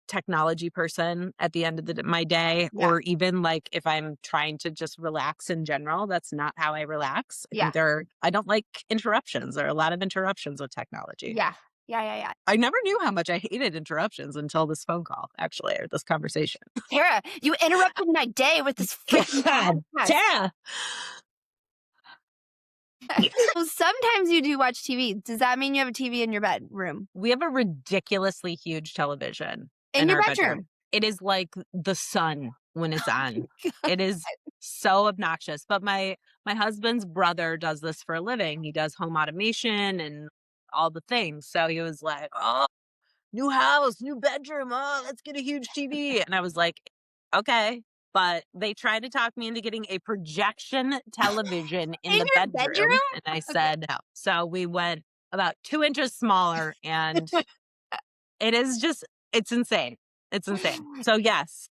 technology person at the end of my day, yeah, or even like if I'm trying to just relax in general, that's not how I relax. I yeah, think I don't like interruptions. There are a lot of interruptions with technology. yeah, yeah. I never knew how much I hated interruptions until this phone call, actually, or this conversation. Tara, you interrupted my day with this freaking God, podcast. Tara. Well, sometimes you do watch TV. Does that mean you have a TV in your bedroom? We have a ridiculously huge television In in your our bedroom? bedroom. It is like the sun when it's on. God. It is so obnoxious. But my husband's brother does this for a living. He does home automation and all the things. So he was like, "Oh, new house, new bedroom. Oh, let's get a huge TV." And I was like, "Okay." But they tried to talk me into getting a projection television in In the your bedroom. bedroom? And I Okay. said no. So we went about 2 inches smaller, and it is just, it's insane. It's insane. So yes.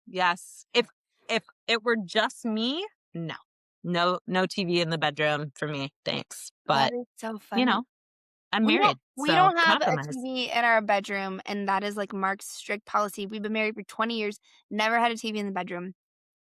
If it were just me, no. No TV in the bedroom for me. Thanks. That But, is so you funny. know, I'm We don't married, we so don't have a compromise. TV in our bedroom, and that is like Mark's strict policy. We've been married for 20 years, never had a TV in the bedroom.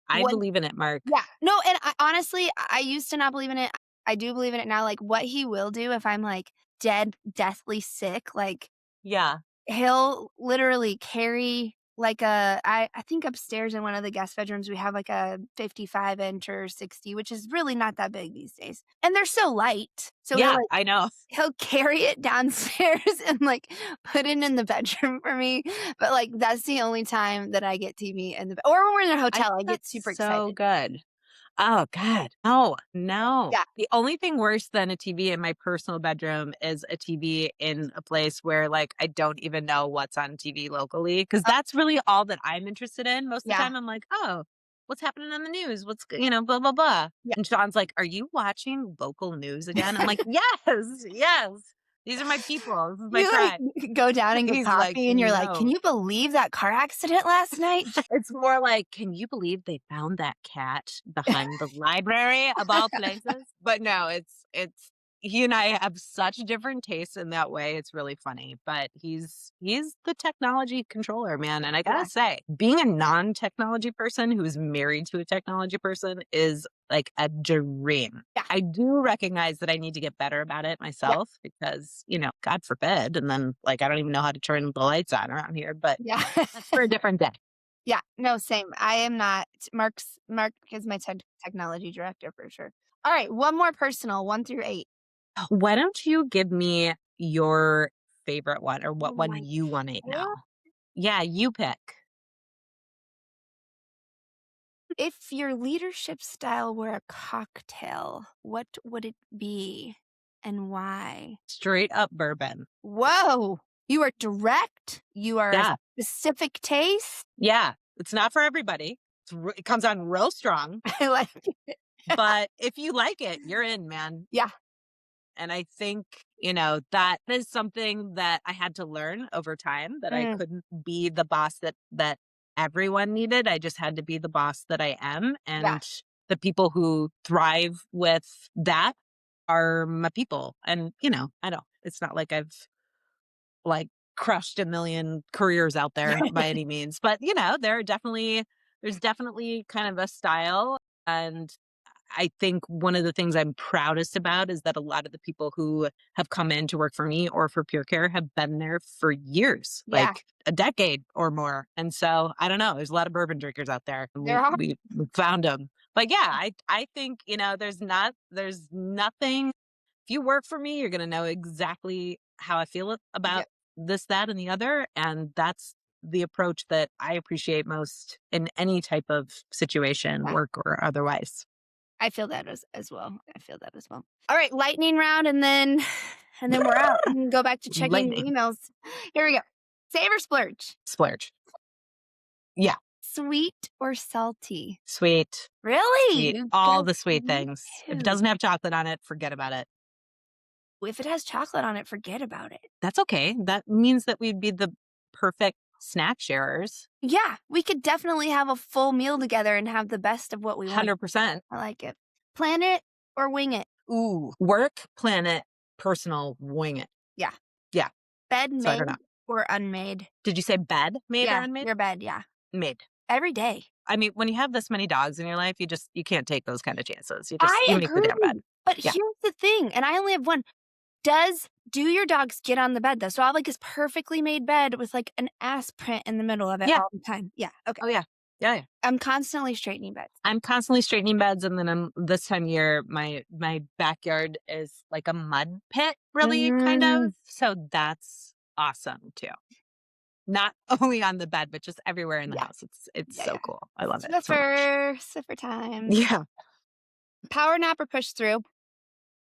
I What believe in it, Mark. Yeah. No, and honestly, I used to not believe in it. I do believe in it now. Like, what he will do if I'm, like, deathly sick, like, Yeah. he'll literally carry, like, I think upstairs in one of the guest bedrooms, we have, like, a 55-inch or 60, which is really not that big these days, and they're so light. So Yeah, I know. he'll carry it downstairs and, like, put it in the bedroom for me, but, like, that's the only time that I get TV in the or when we're in a I hotel, I think get that's super so excited. good. Oh God. No, no. Yeah. The only thing worse than a TV in my personal bedroom is a TV in a place where like I don't even know what's on TV locally. Cause Oh, that's really all that I'm interested in. Most of the yeah. time I'm like, oh, what's happening on the news? Blah, blah, blah. Yeah. And Sean's like, are you watching local news again? I'm like, yes, yes. These are my people. This is my You, tribe. like, go down and get He's like, coffee, and you're like, "Can no. you believe that car accident last night?" It's more like, can you believe they found that cat behind the library of all places? But no, it's he and I have such different tastes in that way. It's really funny. But he's the technology controller, man. And I Yeah. gotta say, being a non-technology person who's married to a technology person is like a dream. Yeah. I do recognize that I need to get better about it Yeah. myself because, God forbid. And then like I don't even know how to turn the lights on around here, but Yeah. that's for a different day. Yeah, no, same. I am not. Mark is my technology director for sure. All right, one more personal, 1 through 8. Why don't you give me your favorite one or what Oh one my you want to God. know? Yeah, you pick. If your leadership style were a cocktail, what would it be and why? Straight up bourbon. Whoa, you are direct. You are a Yeah. specific taste. Yeah. It's not for everybody. It comes on real strong, I like it. but if you like it, you're in, man. Yeah. And I think, that is something that I had to learn over time, that I Mm, couldn't be the boss that everyone needed. I just had to be the boss that I am. yeah. And the people who thrive with that are my people. And, it's not like I've like crushed a million careers out there by any means, but there's definitely kind of a style. And I think one of the things I'm proudest about is that a lot of the people who have come in to work for me or for Pure Care have been there for years, Yeah. like a decade or more. And so I don't know, there's a lot of bourbon drinkers out there. There are. We found them. But yeah, I think, there's nothing. If you work for me, you're going to know exactly how I feel about Yep. this, that, and the other. And that's the approach that I appreciate most in any type of situation, Yeah. work or otherwise. I feel that as well. I feel that as well. All right, lightning round, and then we're out. We can go back to checking Lightning. emails. Here we go. Save or splurge? Splurge. Yeah. Sweet or salty? Sweet. Really? Sweet. You All go the sweet me things. If it too. doesn't have chocolate on it, forget about it. If it has chocolate on it, forget about it. That's okay. That means that we'd be the perfect snack sharers. Yeah, we could definitely have a full meal together and have the best of what we want. 100%. I like it. Plan it or wing it? Ooh. Work, planet, personal, wing it. Yeah. Yeah. Bed So I made don't know. or unmade? Did you say bed made or Yeah, unmade? your bed, yeah. Made. Every day. I mean, when you have this many dogs in your life, you can't take those kind of chances. You I make the damn bed. agree. But Yeah. here's the thing, and I only have one. Do your dogs get on the bed though? So I have like this perfectly made bed with like an ass print in the middle of it Yeah. all the time. Yeah. Okay. Oh yeah. Yeah. I'm constantly straightening beds. I'm constantly straightening beds, and then this time of year, my backyard is like a mud pit, really, kind of. So that's awesome too. Not only on the bed, but just everywhere in the Yeah. house. It's Yeah, so yeah. cool. I love it so much. Swiffer time. Yeah. Power nap or push through?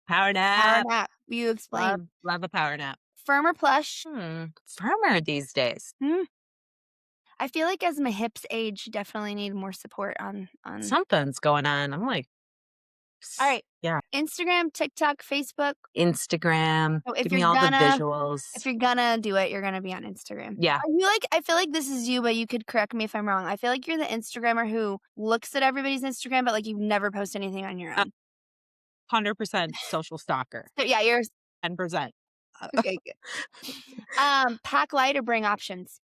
Power Power nap. nap. You explain. Love a power nap. Firm or plush? Firmer these days. I feel like as my hips age, definitely need more support on. Something's going on. I'm like, All right. Yeah. Instagram, TikTok, Facebook. Instagram. So if Give me you're all the gonna- visuals. If you're gonna do it, you're gonna be on Instagram. Yeah. Are you like? I feel like this is you, but you could correct me if I'm wrong. I feel like you're the Instagrammer who looks at everybody's Instagram, but like you never post anything on your own. 100% social stalker. So yeah, you're 10%. okay. Good. Pack light or bring options?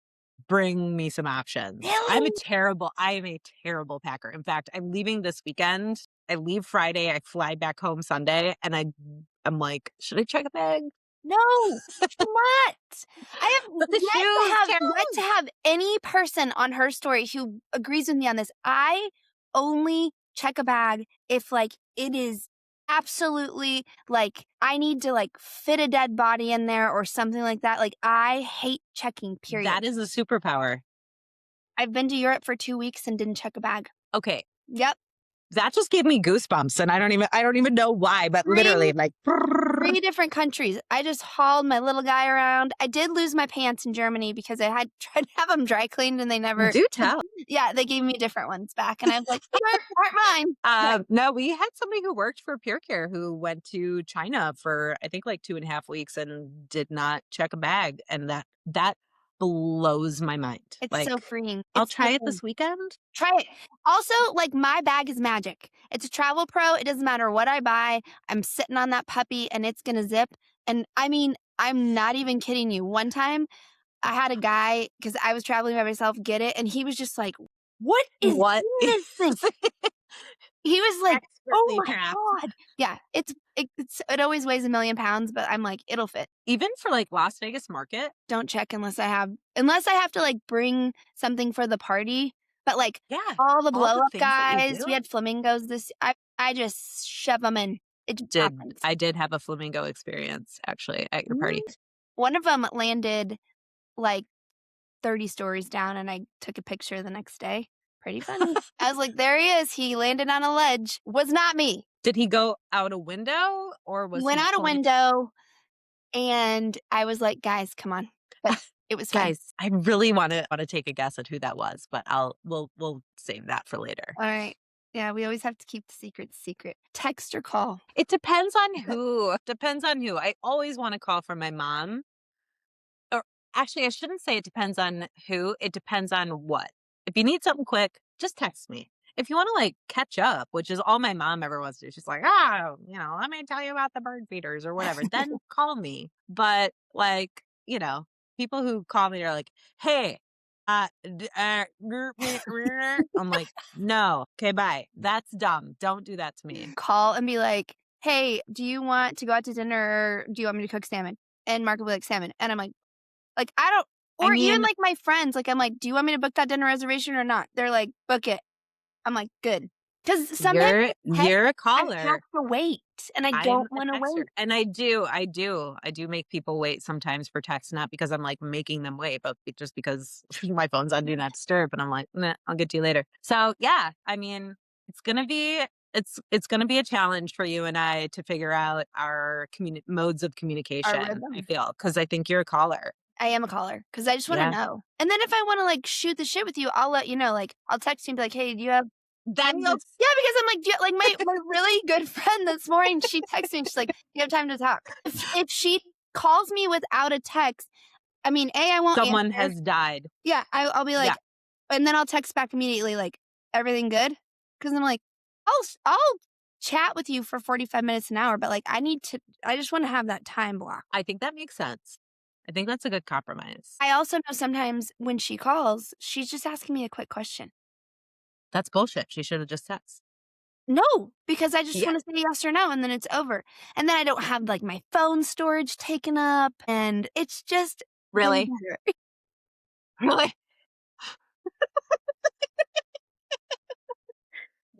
Bring me some options. Really? I am a terrible packer. In fact, I'm leaving this weekend. I leave Friday. I fly back home Sunday, and I'm like, should I check a bag? No, do not. I have But the yet to have any person on her story who agrees with me on this. I only check a bag if like it is absolutely like I need to like fit a dead body in there or something like that. Like I hate checking, period. That is a superpower. I've been to Europe for 2 weeks and didn't check a bag. Okay. Yep. That just gave me goosebumps, and I don't even know why, but literally like 3 different countries. I just hauled my little guy around. I did lose my pants in Germany because I had tried to have them dry cleaned and they never. Do tell. Yeah, they gave me different ones back, and I was like, aren't mine. No, we had somebody who worked for Pure Care who went to China for I think like 2.5 weeks and did not check a bag, and that blows my mind. It's like, so freeing. I'll It's try so it this weekend. Try it. Also, like my bag is magic. It's a Travel Pro. It doesn't matter what I buy. I'm sitting on that puppy and it's going to zip. And I mean, I'm not even kidding you. One time I had a guy, because I was traveling by myself, get it. And he was just like, what is this thing? He was like, oh my God. Yeah, it always weighs 1,000,000 pounds, but I'm like, it'll fit. Even for like Las Vegas market. Don't check unless I have to like bring something for the party. But like Yeah. all the all the blow up things that you guys, do. we had flamingos I just shove them in. It just happens. I did have a flamingo experience actually at your party. One of them landed like 30 stories down, and I took a picture the next day. Pretty funny. I was like, there he is. He landed on a ledge. Was not me. Did he go out a window or was He went out a window, and I was like, guys, come on. But it was fine. Guys, I really want to take a guess at who that was, but we'll save that for later. All right. Yeah, we always have to keep the secret secret. Text or call. It depends on who. Depends on who. I always want to call from my mom. Or actually, I shouldn't say it depends on who. It depends on what. If you need something quick, just text me. If you want to like catch up, which is all my mom ever wants to do, she's like, let me tell you about the bird feeders or whatever, then call me. But like, people who call me are like, hey, I'm like, no, okay, bye. That's dumb. Don't do that to me. Call and be like, hey, do you want to go out to dinner or do you want me to cook salmon? And Mark will be like, salmon. And I'm like, I don't, or even like my friends, like, I'm like, do you want me to book that dinner reservation or not? They're like, book it. I'm like, good. Because sometimes you're a caller. I have to wait, and I don't want to wait. And I do make people wait sometimes for text, not because I'm like making them wait, but just because my phone's on do not disturb, and I'm like, nah, I'll get to you later. So yeah, I mean, it's gonna be a challenge for you and I to figure out our modes of communication. I feel because I think you're a caller. I am a caller because I just want to know. And then if I want to like shoot the shit with you, I'll let you know. Like I'll text you and be like, hey, do you have then yeah, because I'm like, my really good friend this morning, she texted me. She's like, you have time to talk. If she calls me without a text, I mean, I won't Someone answer. has died. Yeah, I'll be like, and then I'll text back immediately, like, everything good? Because I'm like, I'll chat with you for 45 minutes an hour, but like, I just want to have that time block. I think that makes sense. I think that's a good compromise. I also know sometimes when she calls, she's just asking me a quick question. That's bullshit. She should have just texted. No, because I just want to say yes or no, and then it's over. And then I don't have like my phone storage taken up, and it's just really. Really?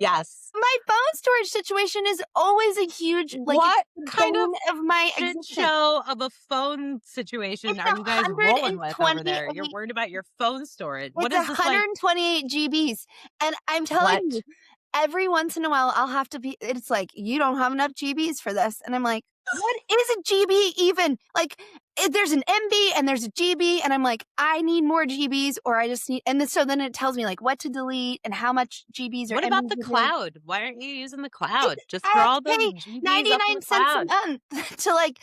Yes. My phone storage situation is always a huge like what kind of my shit show of a phone situation are you guys rolling with over there? You're worried about your phone storage. What is this 128 GBs, and I'm telling you, every once in a while I'll have to be. It's like you don't have enough GBs for this, and I'm like, what is a GB even? Like, there's an MB and there's a GB, and I'm like, I need more GBs, or I just need. And so then it tells me like what to delete and how much GBs. What about the cloud? Why aren't you using the cloud? Just for all the GBs 99 cents a month to like.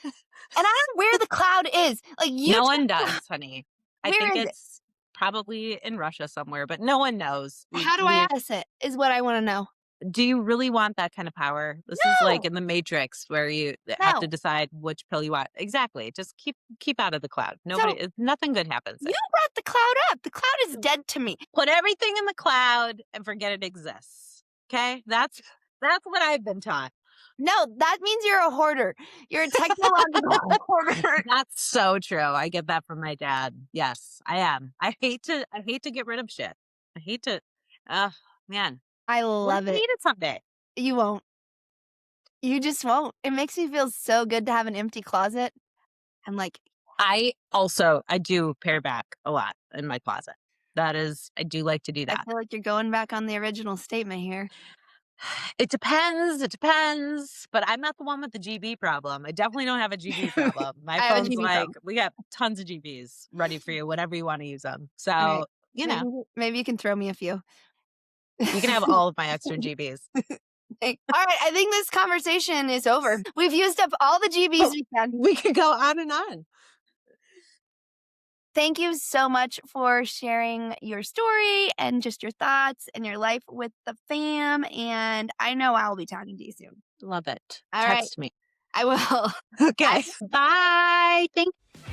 And I don't know where the cloud is. Like no one does, honey. I think it's probably in Russia somewhere, but no one knows. How do I access it? Is what I want to know. Do you really want that kind of power? This is like in the Matrix where you have to decide which pill you want. Exactly. Just keep out of the cloud. Nothing good happens. You brought the cloud up. The cloud is dead to me. Put everything in the cloud and forget it exists. Okay? That's what I've been taught. No, that means you're a hoarder. You're a technological hoarder. That's so true. I get that from my dad. Yes, I am. I hate to get rid of shit. I hate to man. I love it. Need it someday. You won't. You just won't. It makes me feel so good to have an empty closet. I'm like, I do pare back a lot in my closet. I do like to do that. I feel like you're going back on the original statement here. It depends. But I'm not the one with the GB problem. I definitely don't have a GB problem. My phone's like, we got tons of GBs ready for you, whatever you want to use them. So, Maybe you can throw me a few. You can have all of my extra GBs. All right, I think this conversation is over. We've used up all the GBs we can. We could go on and on. Thank you so much for sharing your story and just your thoughts and your life with the fam. And I know I'll be talking to you soon. Love it. All Text me. I will. Okay. Bye. Thank you.